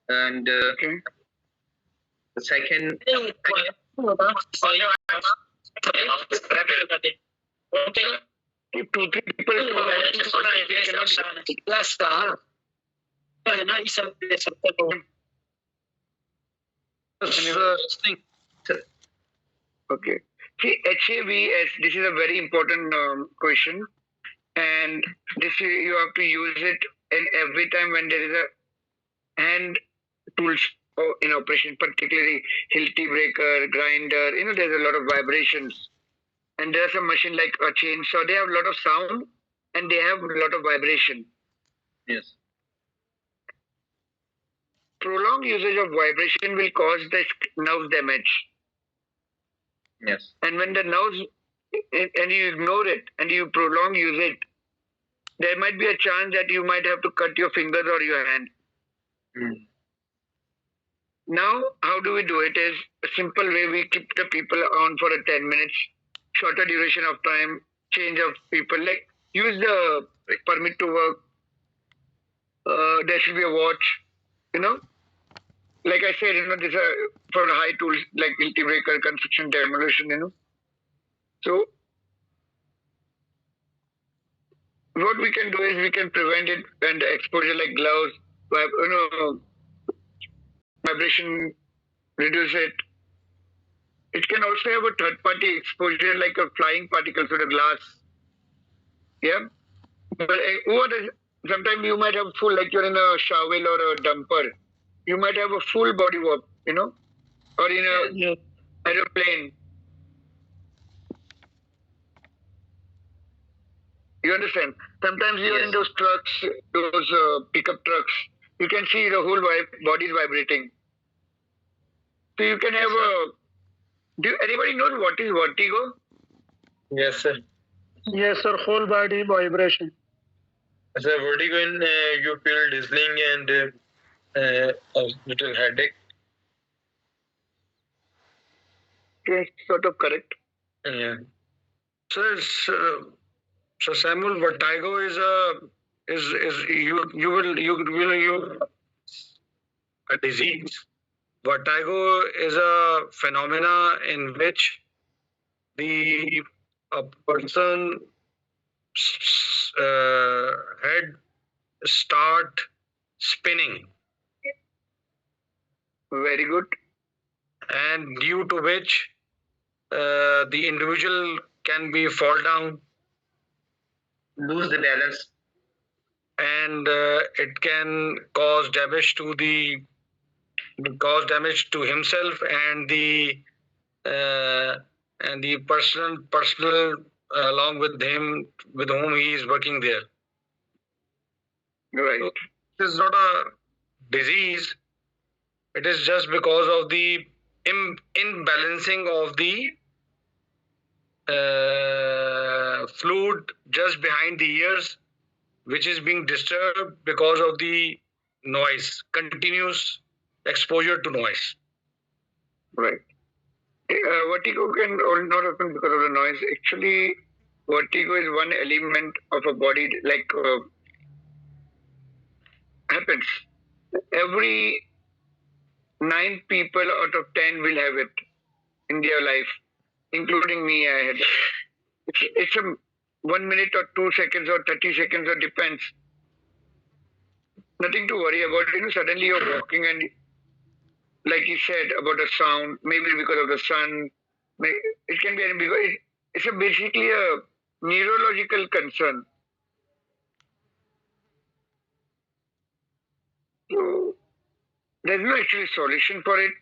And Okay. the second, If 2-3 people Okay. See, HAVS, this is a very important question, and you have to use it in every time when there is a hand tools in operation, particularly hilti breaker, grinder. There's a lot of vibrations, and there's a machine like a chainsaw. They have a lot of sound, and they have a lot of vibration. yes, Prolonged usage of vibration will cause the nerve damage. yes, And when the nerves, and you ignore it and you prolong use it, there might be a chance that you might have to cut your fingers or your hand. Mm. Now, how do we do it? Is a simple way we keep the people on for a 10 minutes, shorter duration of time, change of people. Like use the permit to work. There should be a watch. Like I said, these are for high tools like hilti breaker, construction, demolition. So what we can do is we can prevent it and exposure like gloves, vibration, reduce it. It can also have a third party exposure like a flying particles to the glass. Yeah. But sometimes you might have full, like you're in a shovel or a dumper. You might have a full body warp, or in a aeroplane. You understand? Sometimes you're in those trucks, those pickup trucks. You can see the whole body is vibrating. So you can have a. Do anybody know what is vertigo? yes, sir. Yes, sir. Whole body vibration. As a vertigo, you feel dizzying and a little headache. Yes, sort of correct. Yeah. So Samuel, vertigo is a disease. Vertigo is a phenomena in which a person head start spinning, Very good. and due to which the individual can be fall down, Lose the balance. and it can cause damage to himself and the personal along with him with whom he is working there. Right. So this is not a disease. It is just because of the imbalancing of the fluid just behind the ears, which is being disturbed because of the noise, continuous exposure to noise. Right. Vertigo can not happen because of the noise. Actually, vertigo is one element of a body, like happens. Every 9 people out of 10 will have it in their life, including me. I had. It's a 1 minute or 2 seconds or 30 seconds, or depends. Nothing to worry about. Suddenly you're walking and, like you said about the sound, maybe because of the sun. It can be because it's basically a neurological concern. So there's no actually solution for it.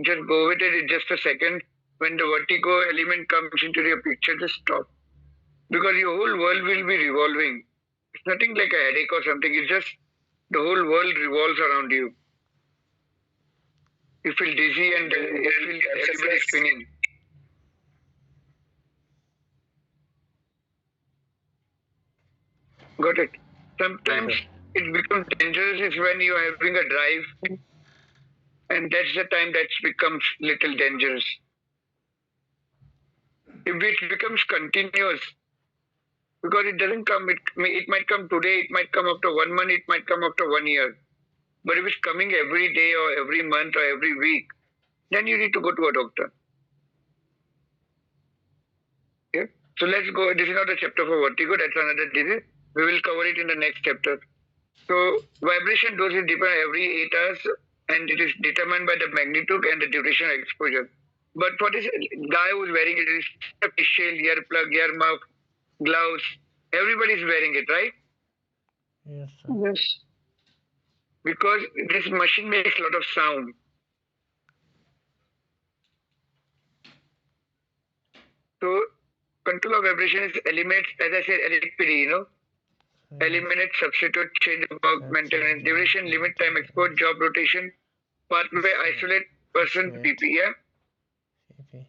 Just go with it in just a second. When the vertigo element comes into your picture, just stop. Because your whole world will be revolving. It's nothing like a headache or something. It's just the whole world revolves around you. You feel dizzy and you feel everybody spinning. Got it. Sometimes it becomes dangerous is when you are having a drive, and that's the time that becomes little dangerous. If it becomes continuous, because it doesn't come, it might come today, it might come after 1 month, it might come after 1 year. But if it's coming every day or every month or every week, then you need to go to a doctor. Okay? So let's go. This is not a chapter for vertigo, that's another disease. We will cover it in the next chapter. So vibration dose is different every 8 hours and it is determined by the magnitude and the duration of exposure. But for this guy who's wearing it, is a face shield, earplug, earmuff, gloves, everybody is wearing it, right? Yes, sir. Yes. Because this machine makes a lot of sound. So control of vibration is eliminates, as I said, LPD, eliminate, substitute, change of work, maintenance, duration, limit time, export, job rotation, pathway, isolate, person, Wait. PP, yeah? CP.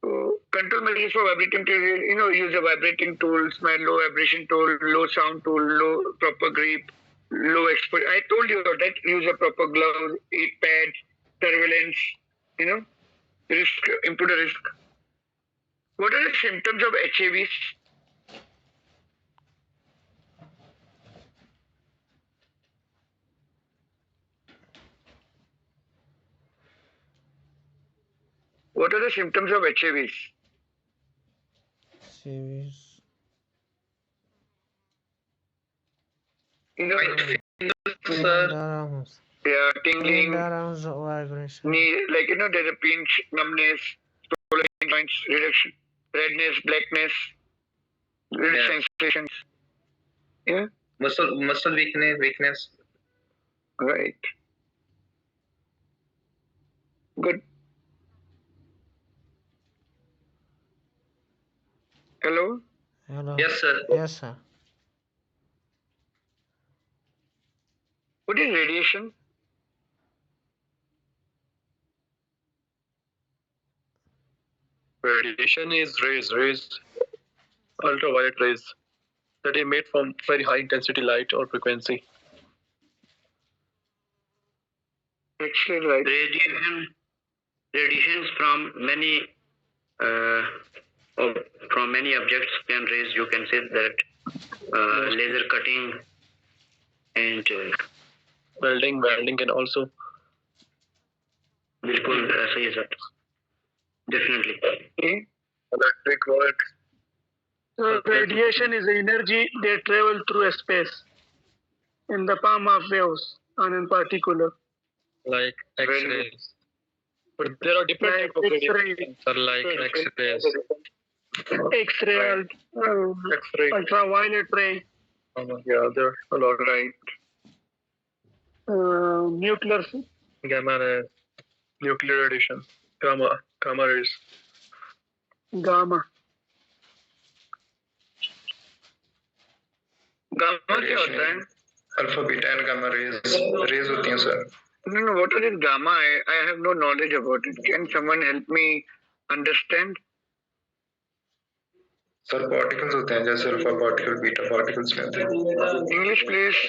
So control measures for vibrating tool, use a vibrating tool, smell, low vibration tool, low sound tool, low proper grip, low exposure. I told you that use a proper glove, eat pads, surveillance, risk, improve the risk. What are the symptoms of HAVs? What are the symptoms of HAVs? Series. Sir, Alarms. Yeah, tingling, Alarms vibration. knee, there's a pinch, numbness, swollen joints, reduction, redness, blackness, sensations. Yeah, muscle weakness. right. Good. Hello? Hello. Yes, sir. Yes, sir. What is radiation? Radiation is rays, ultraviolet rays that emit from very high intensity light or frequency. Actually, right. Radiations from many objects can raise. You can say that laser cutting and Welding can also. बिल्कुल ऐसा ही है sir. Definitely. Okay. Electric work. So radiation is energy that travel through space in the form of waves and in particular. Like X-rays. But there are different Like types of X-ray. radiation. Sir, like X-rays. X-ray, X-ray. ultraviolet ray, Yeah, there are a lot. Right. nuclear, Gamma rays. Nuclear radiation. Gamma rays. gamma. Gamma क्या होता है? Alpha beta and gamma rays होती हैं sir. No, what is gamma? I have no knowledge about it. Can someone help me understand? Sir particles होते हैं जैसे alpha particle beta particles कहते हैं. English, please.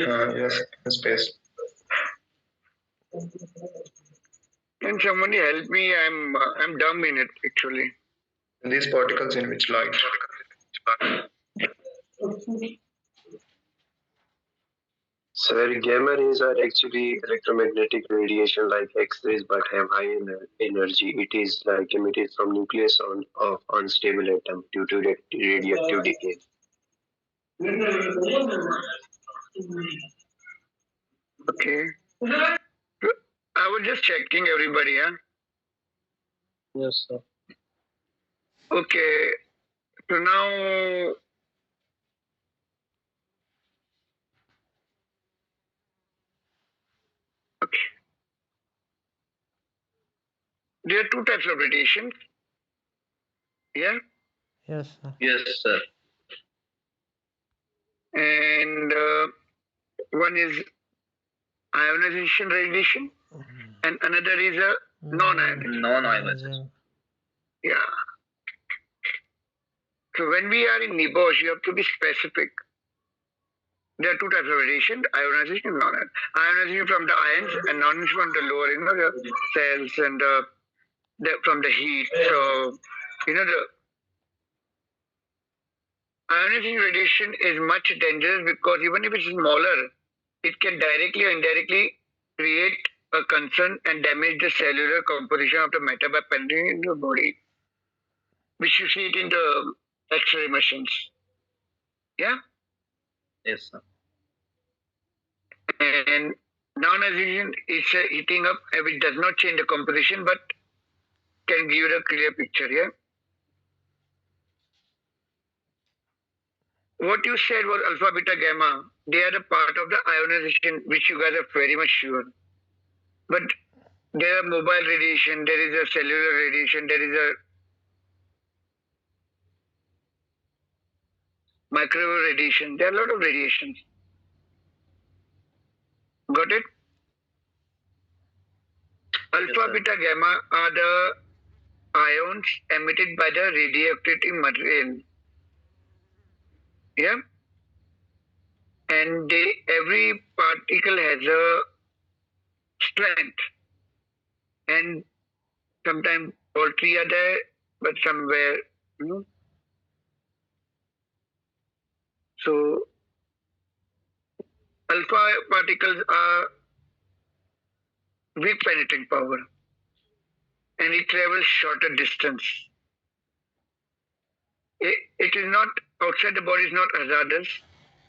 हाँ, yes, space. Can somebody help me? I'm dumb in it actually. These particles in which light. Sir, gamma rays are actually electromagnetic radiation like X-rays but have high energy. It is like emitted from nucleus of unstable atom due to radioactive decay. Okay. I was just checking everybody, huh? Yes, sir. Okay. So now okay. There are two types of radiation. Yeah. Yes, sir. Yes, sir. And one is ionization radiation and another is a non-ionization. Non-ionization. Yeah. So when we are in NIBOSH, you have to be specific. There are two types of radiation, ionization and non-ionization. Ionization from the ions and non-ionization from the lower, the cells and from the heat. So, ionizing radiation is much dangerous because even if it's smaller, it can directly or indirectly create a concern and damage the cellular composition of the matter by penetrating into the body, which you see it in the X-ray machines. Yeah? Yes, sir. And non-ionization is a heating up which does not change the composition but can give you a clear picture. Yeah? What you said was alpha, beta, gamma. They are the part of the ionization which you guys are very much sure. But there are mobile radiation, there is a cellular radiation, there is a microwave radiation. There are a lot of radiations. Got it? Alpha, sir. beta, gamma are the ions emitted by the radioactive material. Yeah? And every particle has a strength. And sometimes all three are there, but somewhere, you know. So alpha particles are weak penetrating power and it travels shorter distance. It is not outside the body is not hazardous.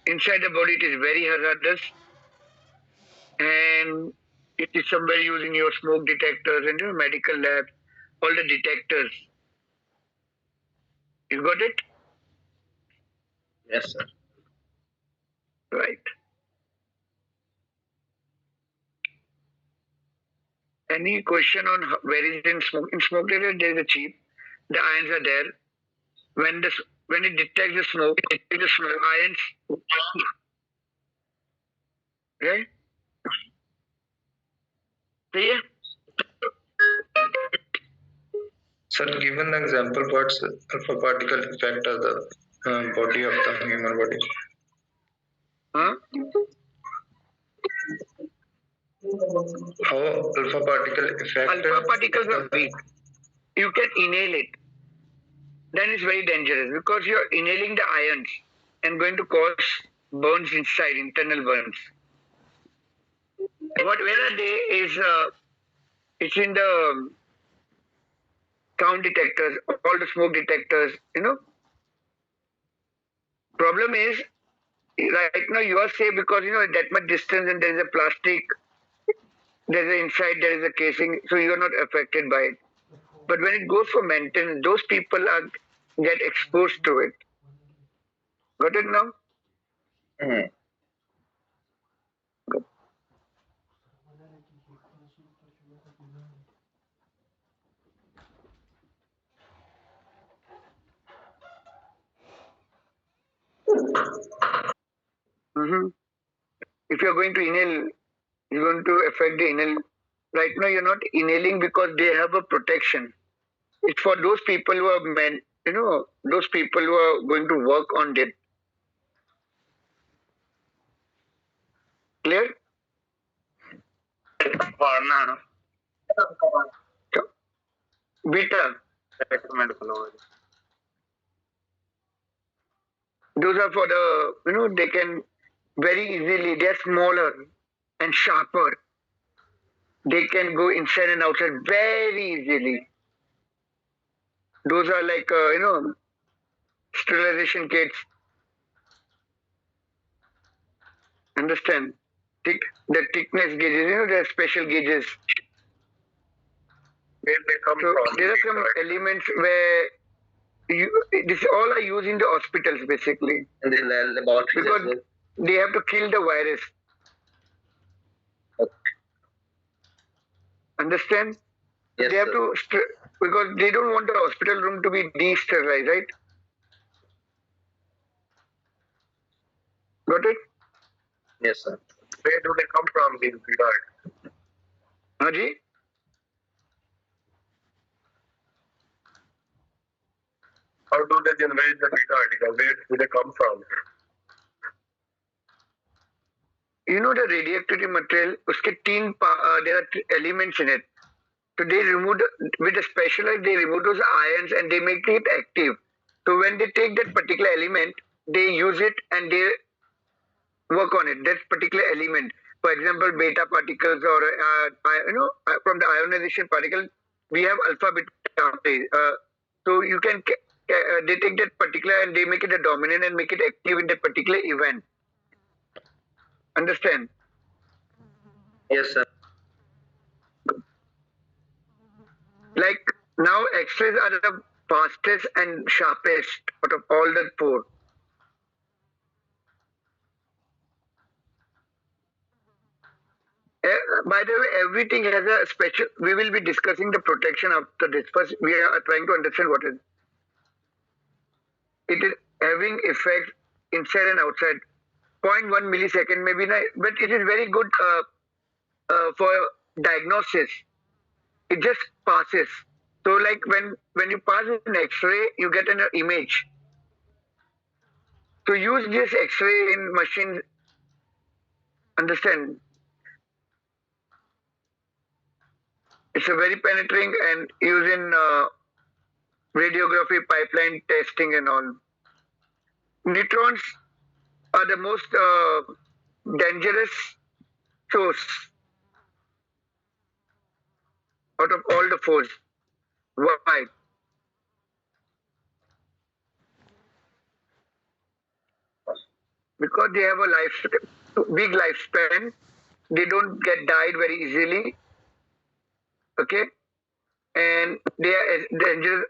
Inside the body it is very hazardous, and it is somewhere used in your smoke detectors and your medical labs, all the detectors. You got it? Yes, sir. Right. Any question on where is it in smoke? In smoke detector there is a chip. The ions are there. When it detects the smoke, it detects the smoke ions. Right? Clear? Sir, given the example, what's alpha particle affect the body of the human body? Huh? How alpha particle affect? Alpha particles are weak. You can inhale it. Then it's very dangerous because you're inhaling the ions and going to cause burns inside, internal burns. Where are they is it's in the sound detectors, all the smoke detectors, you know. Problem is right now you are safe because you know at that much distance and there is a plastic, there is inside there is a casing, so you are not affected by it. But when it goes for maintenance, those people get exposed to it. Got it now? Mm-hmm. If you're going to inhale, you're going to affect the inhale. Right now, you're not inhaling because they have a protection. It's for those people who are men, you know, those people who are going to work on it. Clear? Beta. Those are for the, you know, they can very easily, they're smaller and sharper. They can go inside and outside very easily. Those are like, you know, sterilization kits. Understand? The thickness gauges, you know, there are special gauges. Where they come so from. There are some elements where this all are used in the hospitals basically. And the laboratories because they have to kill the virus. Okay. Understand? Yes, they have sir. to because they don't want the hospital room to be de-sterilized, right? Got it? Yes, sir. Where do they come from, these beta? Haji? How do they generate the beta article? Where do they come from? You know the radioactive material, there are elements in it. So they remove, with a specialized, they remove those ions and they make it active. So when they take that particular element, they use it and they work on it. That particular element, for example, beta particles or from the ionization particle, we have alpha beta. So you can detect that particular and they make it a dominant and make it active in that particular event. Understand? Yes, sir. Like now, X-rays are the fastest and sharpest out of all the four. By the way, everything has a special. We will be discussing the protection after this. First, we are trying to understand what is. It is having effect inside and outside. 0.1 millisecond, maybe not, but it is very good for diagnosis. It just passes. So, like when you pass an X-ray, you get an image. So use this X-ray in machines. Understand? It's a very penetrating and used in radiography, pipeline testing, and all. Neutrons are the most dangerous source out of all the fours. Why? Because they have a big lifespan. They don't get died very easily. Okay, and they are dangerous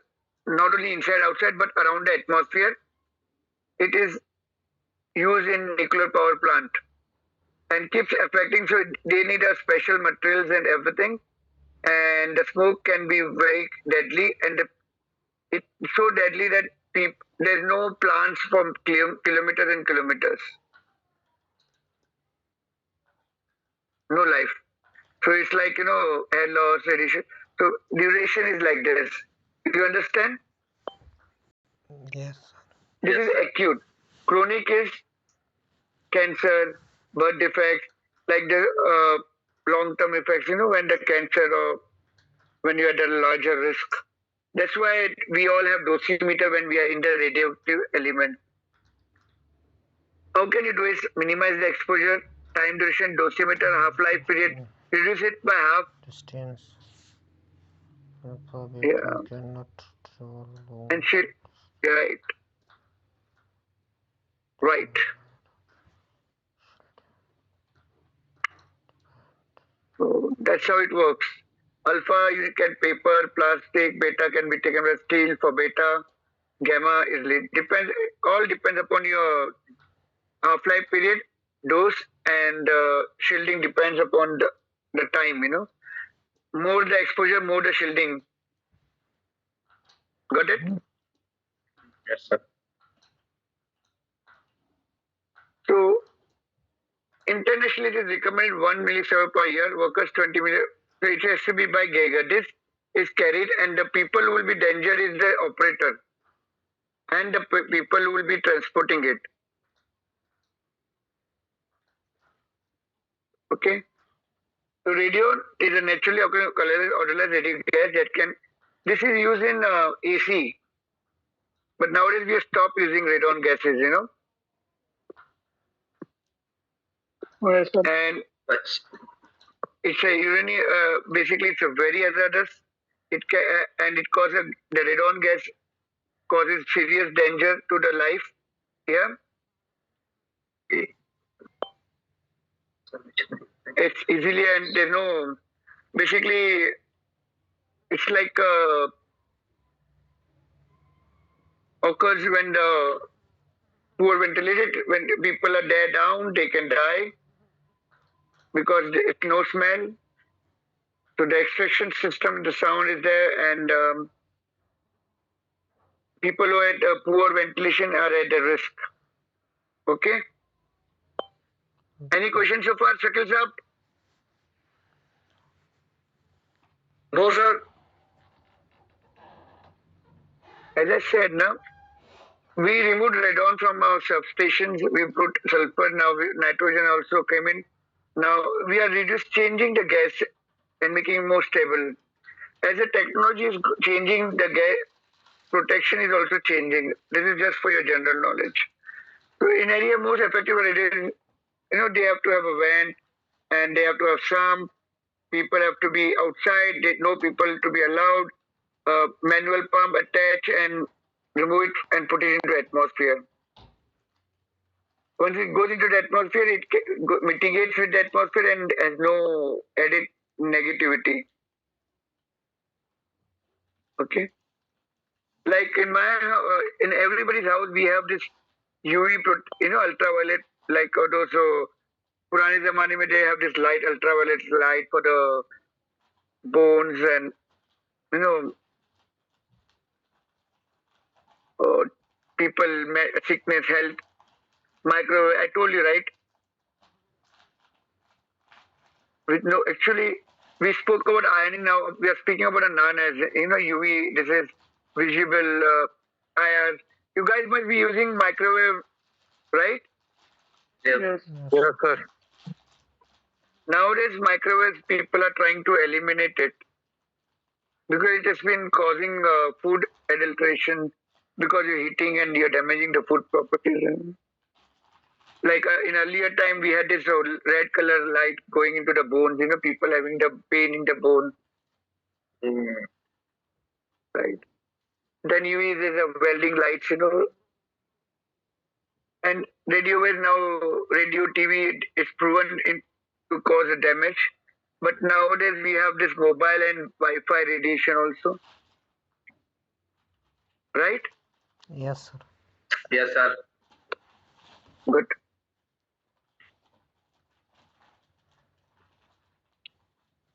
not only inside outside but around the atmosphere. It is used in nuclear power plant and keeps affecting. So they need a special materials and everything. And the smoke can be very deadly, and it's so deadly that there's no plants for kilometers and kilometers. No life. So it's like, hair loss, radiation. So duration is like this. Do you understand? Yes. This is acute. Chronic is cancer, birth defects, like the long-term effects, when the cancer or when you're at a larger risk. That's why we all have dosimeter when we are in the radioactive element. How can you do is minimize the exposure, time duration, dosimeter, half-life period, reduce it by half. Distance. Yeah. Cannot travel long. And shit. Right. Right. So that's how it works. Alpha you can paper, plastic, beta can be taken as steel for beta, gamma is lead. All depends upon your half-life period, dose, and shielding depends upon the time, More the exposure, more the shielding. Got it? Yes, sir. So internationally, it is recommended 1 millisievert per year, workers 20 millisievert. So it has to be by Geiger. This is carried, and the people who will be danger is the operator, and the people who will be transporting it. Okay. So radio is a naturally occurring colorless, odorless radio gas that can. This is used in AC, but nowadays we have stopped using radon gases, Yes, sir. And it's a basically it's a very hazardous. It and it causes the radon gas causes serious danger to the life. Yeah. It's easily and there's no. Basically, it's like occurs when the poor ventilated when people are there down, they can die because it's no smell. So the extraction system, the sound is there, and people who had poor ventilation are at the risk. Okay. Any questions so far, Shakil Saab? No, sir. As I said, now we removed radon from our substations. We put sulfur. Now nitrogen also came in. Now we are changing the gas and making it more stable. As the technology is changing, the gas protection is also changing. This is just for your general knowledge. So in area most effective radiation, they have to have a vent and they have to have some people have to be outside. No people to be allowed. Manual pump attach and remove it and put it into atmosphere. Once it goes into the atmosphere, it mitigates with the atmosphere and has no added negativity. Okay. Like in in everybody's house, we have this UV, ultraviolet. Like those Purani Zamani mein they have this light, ultraviolet light for the bones and people, sickness, health, micro. I told you right. Actually, we spoke about ironing. Now we are speaking about a non as UV. This is visible IR. You guys must be using microwave, right? Yes. Yes, sir. Nowadays, microwaves people are trying to eliminate it because it has been causing food adulteration because you're heating and you're damaging the food properties. Like in earlier time, we had this red color light going into the bones. People having the pain in the bone. Right. Then UV is a welding lights, and radio wave now, radio TV is proven to cause a damage. But nowadays we have this mobile and Wi-Fi radiation also, right? Yes, sir. Yes, sir. Good.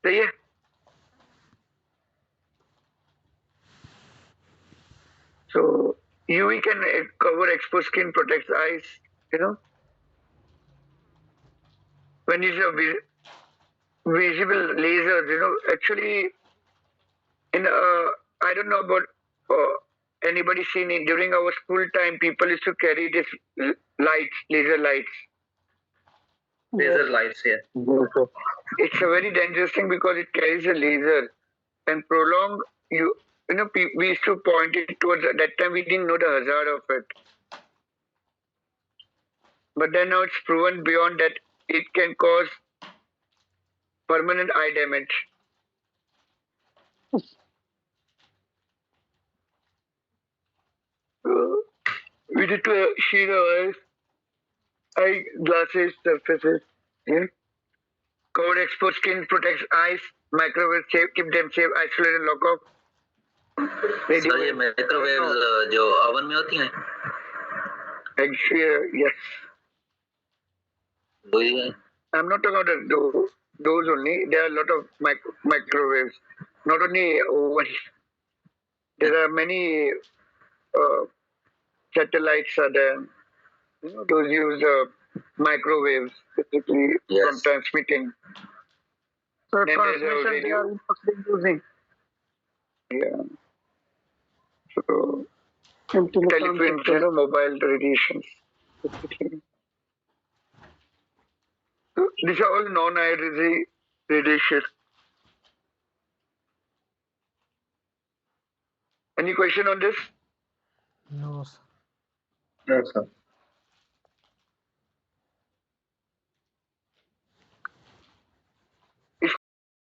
So yeah. So UV can cover exposed skin, protects eyes, When you say visible lasers, actually, I don't know about anybody seen it during our school time. People used to carry this lights, laser lights. Laser lights here. It's a very dangerous thing because it carries a laser and prolong. We used to point it towards that time. We didn't know the hazard of it, but then now it's proven beyond that it can cause permanent eye damage. We need to shield our eye glasses surfaces. Yeah. Covered exposed skin protects eyes. Microwave safe, keep them safe, isolate and lock off. Sir ये microwaves जो oven में होती हैं Yes. वही है I'm not talking about those only. There are a lot of microwaves. Not only ovens. There are many satellites are there. Those use microwaves basically from transmitting. So Then there's a transmission they radio. are mostly using Yeah. So in telecom telephones, sector. mobile radiations. Basically. So these are all non-ionizing radiation. Any question on this? No, sir. No, sir.